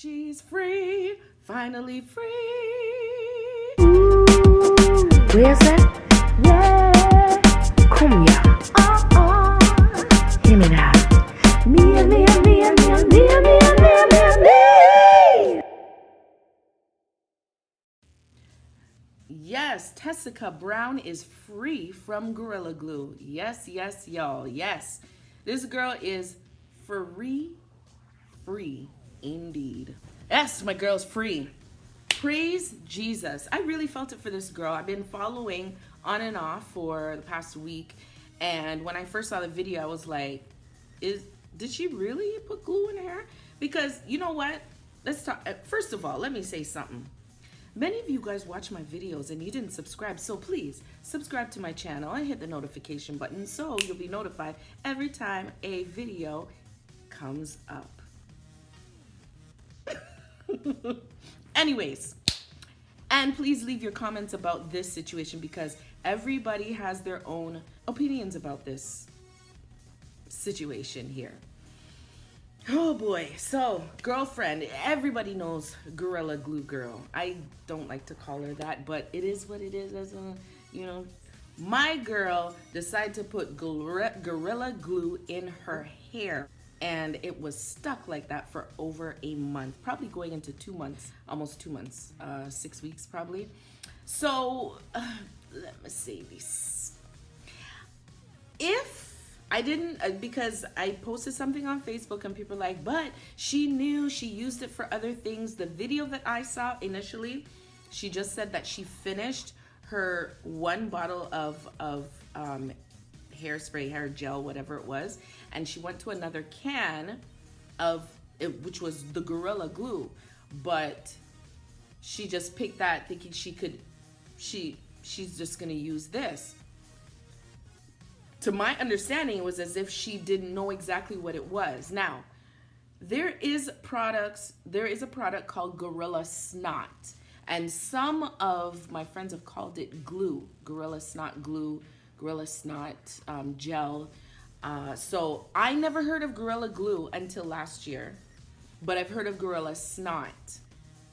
She's free, finally free. Where's that? Yeah, come here. Hear me now. Me, me, me, me, me, me, me, me, me. Yes, Tessica Brown is free from Gorilla Glue. Yes, yes, y'all. Yes. This girl is free indeed. Yes, my girl's free. Praise Jesus. I really felt it for this girl. I've been following on and off for the past week. And when I first saw the video, I was like, did she really put glue in her hair? Because you know what? Let's talk. First of all, let me say something. Many of you guys watch my videos and you didn't subscribe, so please subscribe to my channel and hit the notification button so you'll be notified every time a video comes up. Anyways, and please leave your comments about this situation because everybody has their own opinions about this situation here. Oh boy. So, girlfriend, everybody knows Gorilla Glue Girl. I don't like to call her that, but it is what it is. As a, my girl decided to put Gorilla Glue in her hair, and it was stuck like that for over a month, probably going into 2 months, almost 2 months, 6 weeks probably. So, let me say this. If I didn't, because I posted something on Facebook and people were like, but she knew she used it for other things. The video that I saw initially, she just said that she finished her one bottle of hairspray, hair gel, whatever it was, and she went to another can of it, which was the Gorilla Glue, but she just picked that thinking she's just gonna use this. To my understanding, it was as if she didn't know exactly what it was. Now, there is a product called Gorilla Snot, and some of my friends have called it glue, Gorilla Snot glue, Gorilla Snot gel. So I never heard of Gorilla Glue until last year, but I've heard of Gorilla Snot,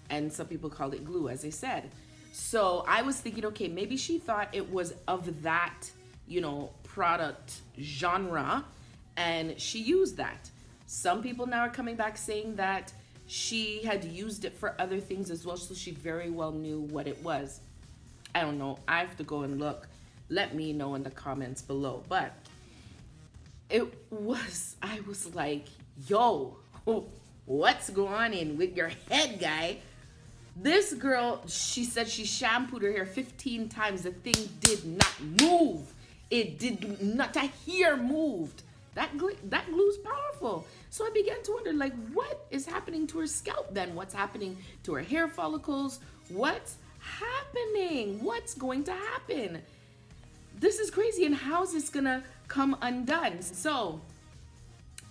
and some people called it glue, as I said. So I was thinking, okay, maybe she thought it was of that, product genre, and she used that. Some people now are coming back saying that she had used it for other things as well, so she very well knew what it was. I don't know. I have to go and look. Let me know in the comments below. But I was like, yo, what's going on with your head, guy? This girl, she said she shampooed her hair 15 times. The thing did not move. It did not, a hair moved. That glue's powerful. So I began to wonder, like, what is happening to her scalp then? What's happening to her hair follicles? What's happening? What's going to happen? This is crazy, and how is this gonna come undone? So,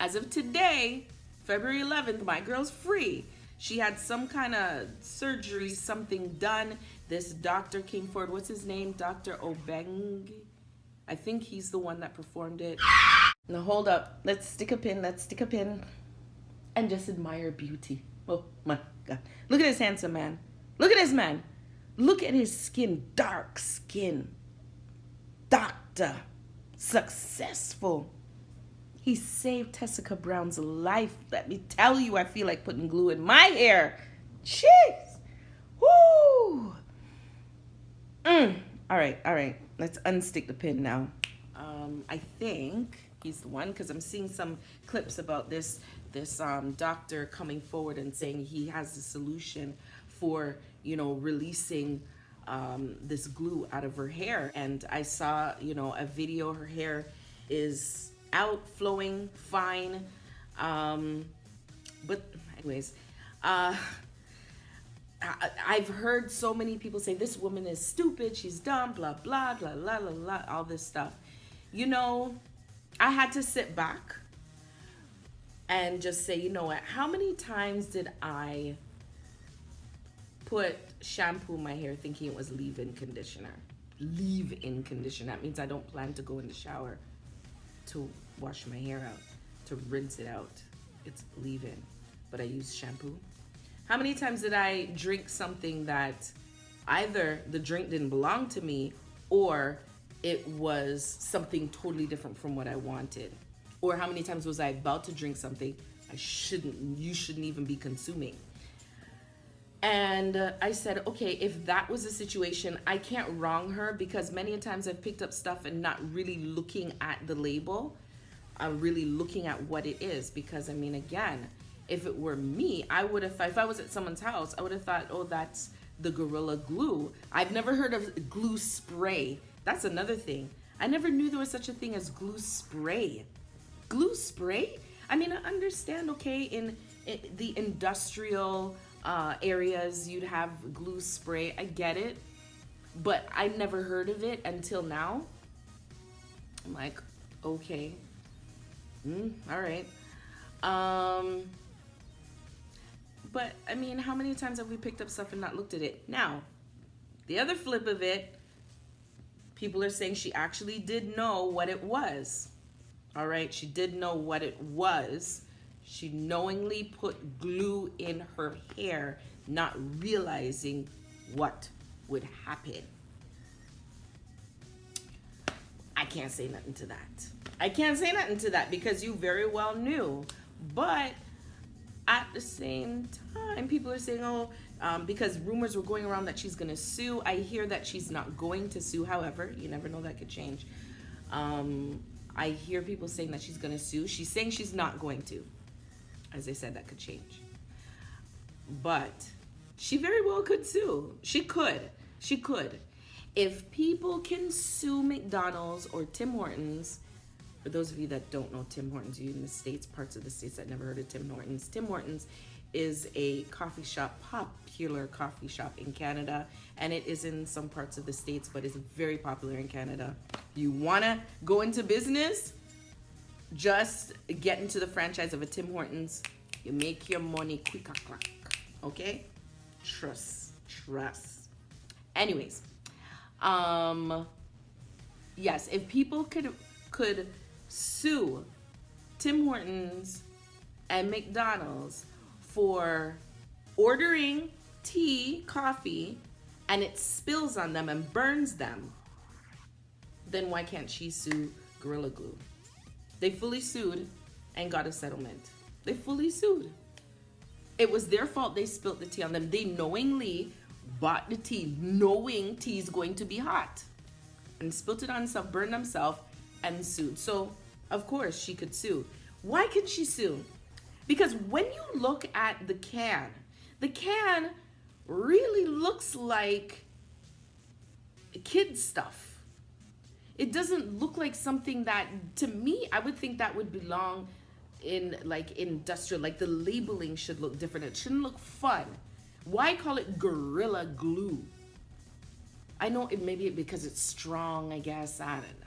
as of today, February 11th, my girl's free. She had some kind of surgery, something done. This doctor came forward. What's his name? Dr. Obeng. I think he's the one that performed it. Now hold up. Let's stick a pin. And just admire beauty. Oh my God. Look at this handsome man. Look at this man. Look at his skin. Dark skin. Doctor. Successful. He saved Tessica Brown's life. Let me tell you, I feel like putting glue in my hair. Jeez. Woo. All right. Let's unstick the pin now. I think he's the one, because I'm seeing some clips about this doctor coming forward and saying he has the solution for, releasing this glue out of her hair. And I saw, a video. Her hair is out, flowing, fine. But anyways, I've heard so many people say this woman is stupid, she's dumb, blah, blah, blah, blah, blah, blah, all this stuff. I had to sit back and just say, you know what, how many times did I put shampoo in my hair thinking it was leave-in conditioner? Leave-in conditioner, that means I don't plan to go in the shower to wash my hair out, to rinse it out. It's leave-in, but I use shampoo. How many times did I drink something that either the drink didn't belong to me or it was something totally different from what I wanted? Or how many times was I about to drink something you shouldn't even be consuming? And I said, okay, if that was a situation, I can't wrong her, because many times I've picked up stuff and not really looking at the label. I'm really looking at what it is, because I mean, again, if it were me, I would have, if I was at someone's house, I would have thought, oh, that's the Gorilla Glue. I've never heard of glue spray. That's another thing. I never knew there was such a thing as glue spray. Glue spray? I mean, I understand, okay, in the industrial areas, you'd have glue spray. I get it. But I never heard of it until now. I'm like, okay. All right. But I mean, how many times have we picked up stuff and not looked at it? Now, the other flip of it, people are saying she actually did know what it was. All right, she did know what it was. She knowingly put glue in her hair, not realizing what would happen. I can't say nothing to that. I can't say nothing to that because you very well knew. But at the same time, people are saying, oh, because rumors were going around that she's going to sue. I hear that she's not going to sue. However, you never know, that could change. I hear people saying that she's going to sue. She's saying she's not going to. As I said, that could change. But she very well could sue. She could. She could. If people can sue McDonald's or Tim Hortons, for those of you that don't know Tim Hortons, you in the States, parts of the States that never heard of Tim Hortons. Tim Hortons is a coffee shop, popular coffee shop in Canada, and it is in some parts of the States, but it's very popular in Canada. You wanna go into business, just get into the franchise of a Tim Hortons. You make your money quick, okay? Trust. Anyways, yes, if people could sue Tim Hortons and McDonald's for ordering tea, coffee, and it spills on them and burns them, then why can't she sue Gorilla Glue? They fully sued and got a settlement. They fully sued. It was their fault they spilled the tea on them. They knowingly bought the tea, knowing tea is going to be hot, and spilt it on themselves, burned themselves, and sued. So, of course, she could sue. Why could she sue? Because when you look at the can really looks like kid stuff. It doesn't look like something that, to me, I would think that would belong in like industrial, like the labeling should look different. It shouldn't look fun. Why call it Gorilla Glue? I know it maybe because it's strong, I guess, I don't know.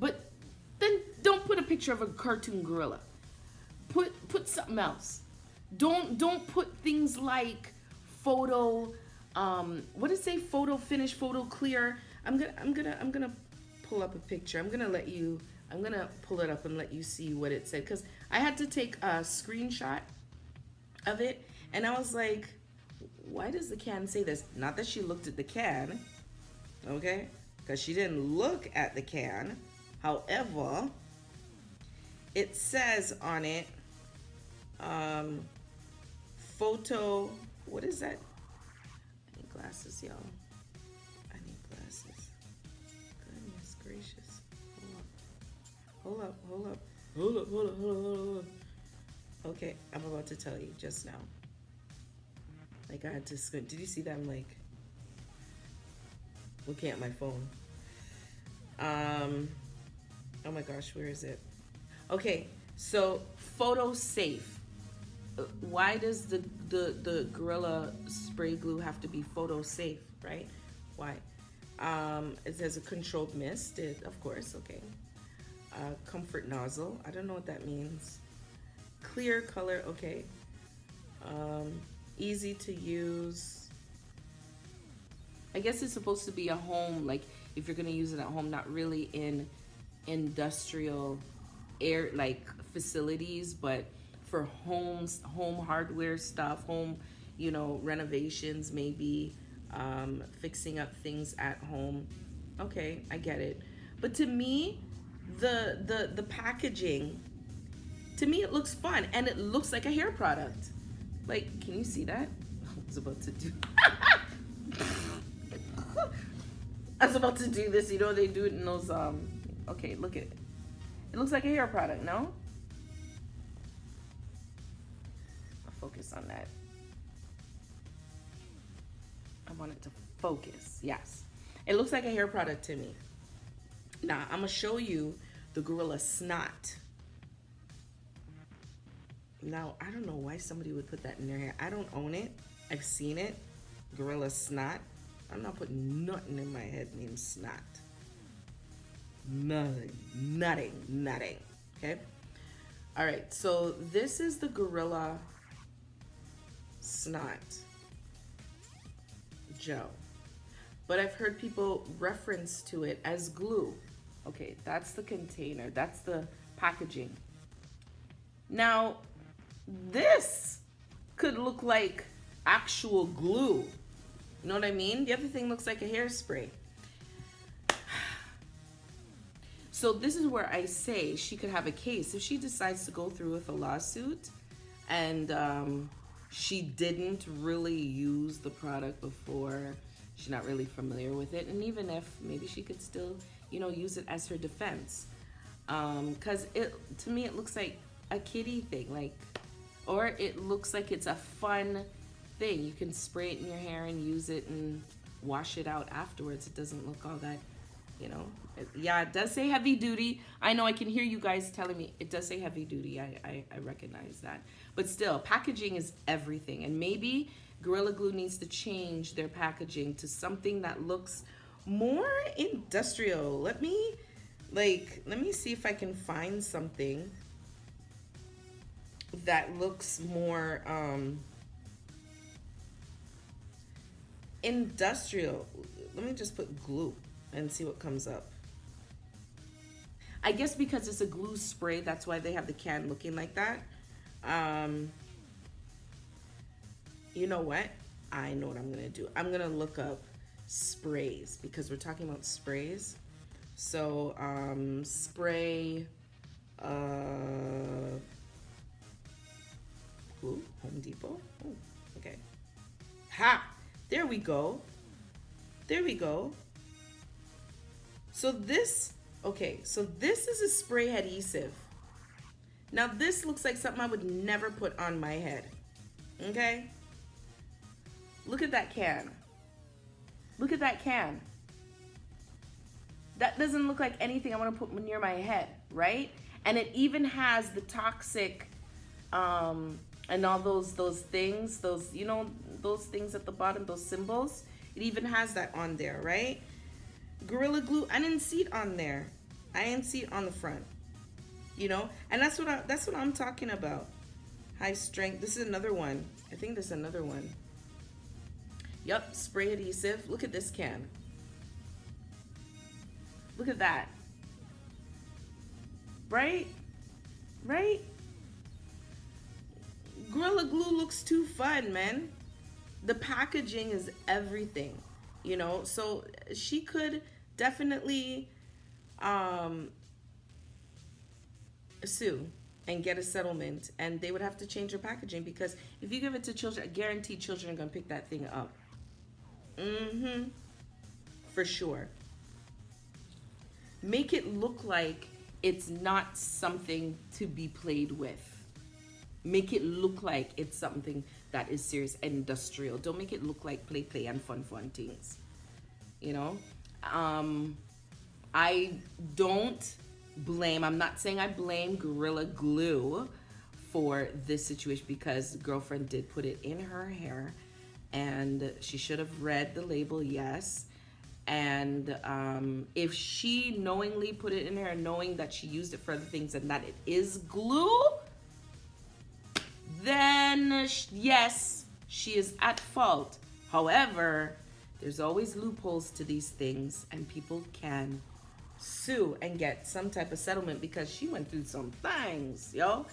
But then don't put a picture of a cartoon gorilla. Put something else. Don't put things like photo, what does it say? Photo finish, photo clear. I'm gonna pull up a picture. I'm gonna pull it up and let you see what it said, because I had to take a screenshot of it, and I was like, why does the can say this? Not that she looked at the can, okay? Because she didn't look at the can. However, it says on it, photo, what is that? I need glasses, y'all. I need glasses. Goodness gracious. Hold up. Okay, I'm about to tell you just now. Like, I had to squint. Did you see that? I'm like looking at my phone. Oh my gosh, where is it? Okay, so photo safe. Why does the Gorilla spray glue have to be photo safe, right? Why? It says a controlled mist, of course, okay. Comfort nozzle, I don't know what that means. Clear color, okay. Easy to use. I guess it's supposed to be a home, like if you're gonna use it at home, not really in industrial air like facilities, but for homes, home hardware stuff, home, you know, renovations, maybe fixing up things at home. Okay, I get it. But to me, the packaging, to me, it looks fun and it looks like a hair product. Like, can you see that? I was about to do. I was about to do this. You know, they do it in those. Okay, look at it. It looks like a hair product, no? I'll focus on that. I want it to focus. Yes. It looks like a hair product to me. Now, I'm going to show you the Gorilla Snot. Now, I don't know why somebody would put that in their hair. I don't own it. I've seen it. Gorilla Snot. I'm not putting nothing in my head named Snot. Nothing. Okay? All right, so this is the Gorilla Snot gel. But I've heard people reference to it as glue. Okay, that's the container. That's the packaging. Now, this could look like actual glue. You know what I mean? The other thing looks like a hairspray. So this is where I say she could have a case. If she decides to go through with a lawsuit and she didn't really use the product before, she's not really familiar with it, and even if, maybe she could still, you know, use it as her defense. Because to me, it looks like a kiddie thing, like, or it looks like it's a fun thing. You can spray it in your hair and use it and wash it out afterwards. It doesn't look all that, you know. Yeah, it does say heavy duty. I know, I can hear you guys telling me it does say heavy duty. I recognize that. But still, packaging is everything. And maybe Gorilla Glue needs to change their packaging to something that looks more industrial. Let me see if I can find something that looks more industrial. Let me just put glue and see what comes up. I guess because it's a glue spray, that's why they have the can looking like that. You know what? I know what I'm gonna do. I'm gonna look up sprays because we're talking about sprays. So spray Home Depot. Oh, okay. Ha! There we go. So this is a spray adhesive. Now this looks like something I would never put on my head. Okay? Look at that can. That doesn't look like anything I want to put near my head, right? And it even has the toxic and all those things, you know, those things at the bottom, those symbols. It even has that on there, right? Gorilla Glue, I didn't see it on there. I didn't see it on the front. You know, and that's what I'm talking about. High strength. This is another one. I think there's another one. Yep, spray adhesive. Look at this can. Look at that. Right? Gorilla Glue looks too fun, man. The packaging is everything, you know. So she could definitely sue and get a settlement, and they would have to change her packaging, because if you give it to children, I guarantee children are gonna pick that thing up. For sure. Make it look like it's not something to be played with. Make it look like it's something that is serious and industrial. Don't make it look like play and fun things. You know? I don't blame, I'm not saying I blame Gorilla Glue for this situation, because the girlfriend did put it in her hair and she should have read the label, yes. And if she knowingly put it in her, knowing that she used it for other things and that it is glue, then yes, she is at fault. However, there's always loopholes to these things, and people can sue and get some type of settlement, because she went through some things, yo.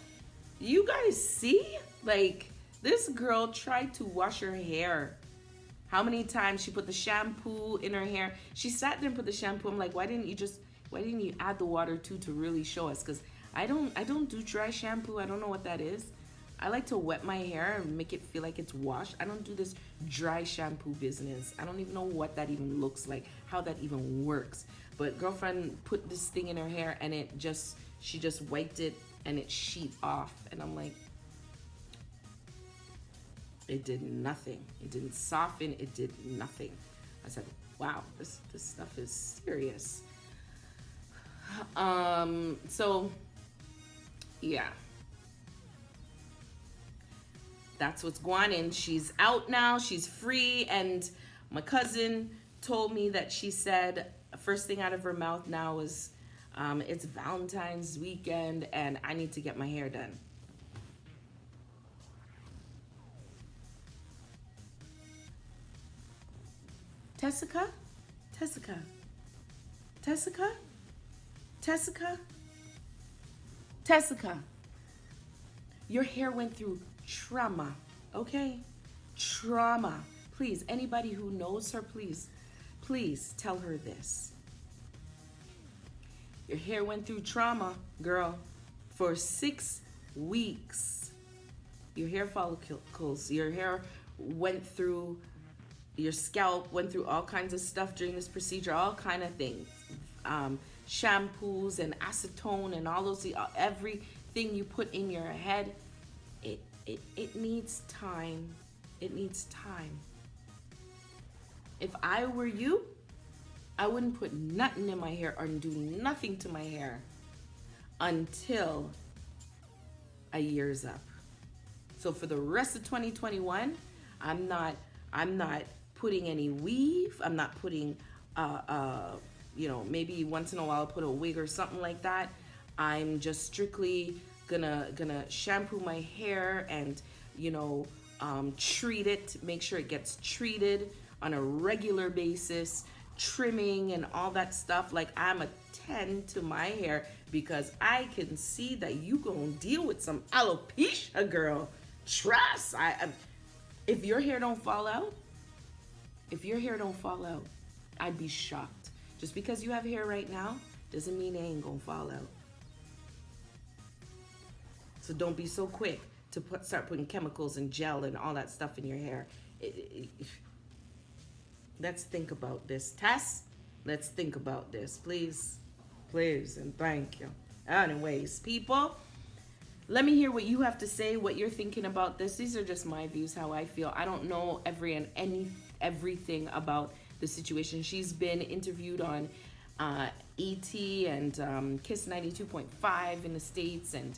You guys see? Like, This girl tried to wash her hair. How many times she put the shampoo in her hair? She sat there and put the shampoo. I'm like, why didn't you add the water too to really show us? Because I don't do dry shampoo. I don't know what that is. I like to wet my hair and make it feel like it's washed. I don't do this dry shampoo business. I don't even know what that even looks like, how that even works. But girlfriend put this thing in her hair and she just wiped it and it sheet off. And I'm like, it did nothing. It didn't soften. It did nothing. I said, wow, this stuff is serious. So yeah, that's what's going on. She's out now. She's free. And my cousin told me that she said first thing out of her mouth now is, it's Valentine's weekend and I need to get my hair done. Tessica? Tessica? Tessica? Tessica? Tessica? Your hair went through trauma, okay? Trauma. Please, anybody who knows her, please tell her this. Your hair went through trauma, girl, for 6 weeks. Your hair follicles, your hair went through, your scalp went through all kinds of stuff during this procedure, all kind of things. Shampoos and acetone and all those, everything you put in your head, it needs time. It needs time. If I were you, I wouldn't put nothing in my hair or do nothing to my hair until a year's up. So for the rest of 2021, I'm not putting any weave. I'm not putting, maybe once in a while I'll put a wig or something like that. I'm just strictly gonna shampoo my hair and, treat it, make sure it gets treated on a regular basis, trimming and all that stuff. Like I'm a 10 to my hair because I can see that you gonna deal with some alopecia, girl. Trust. If your hair don't fall out, I'd be shocked. Just because you have hair right now doesn't mean it ain't gonna fall out. So don't be so quick to start putting chemicals and gel and all that stuff in your hair. Let's think about this. Tess, let's think about this, please. Please, and thank you. Anyways, people, let me hear what you have to say, what you're thinking about this. These are just my views, how I feel. I don't know everything about the situation. She's been interviewed on ET and Kiss 92.5 in the States and,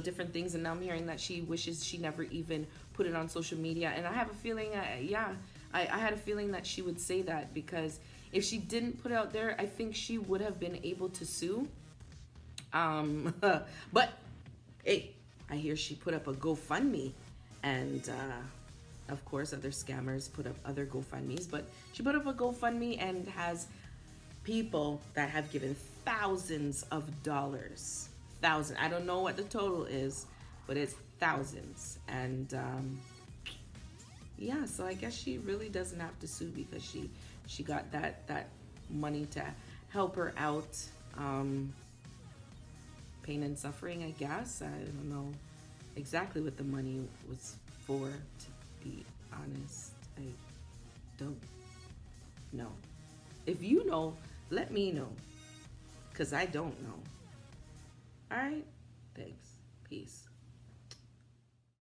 different things. And now I'm hearing that she wishes she never even put it on social media. And I have a feeling, I had a feeling that she would say that, because if she didn't put it out there, I think she would have been able to sue. But hey, I hear she put up a GoFundMe, and of course other scammers put up other GoFundMes, but she put up a GoFundMe and has people that have given thousands of dollars. I don't know what the total is, but it's thousands. And so I guess she really doesn't have to sue because she got that money to help her out. Pain and suffering, I guess. I don't know exactly what the money was for, to be honest. I don't know. If you know, let me know, because I don't know. All right? Thanks. Peace.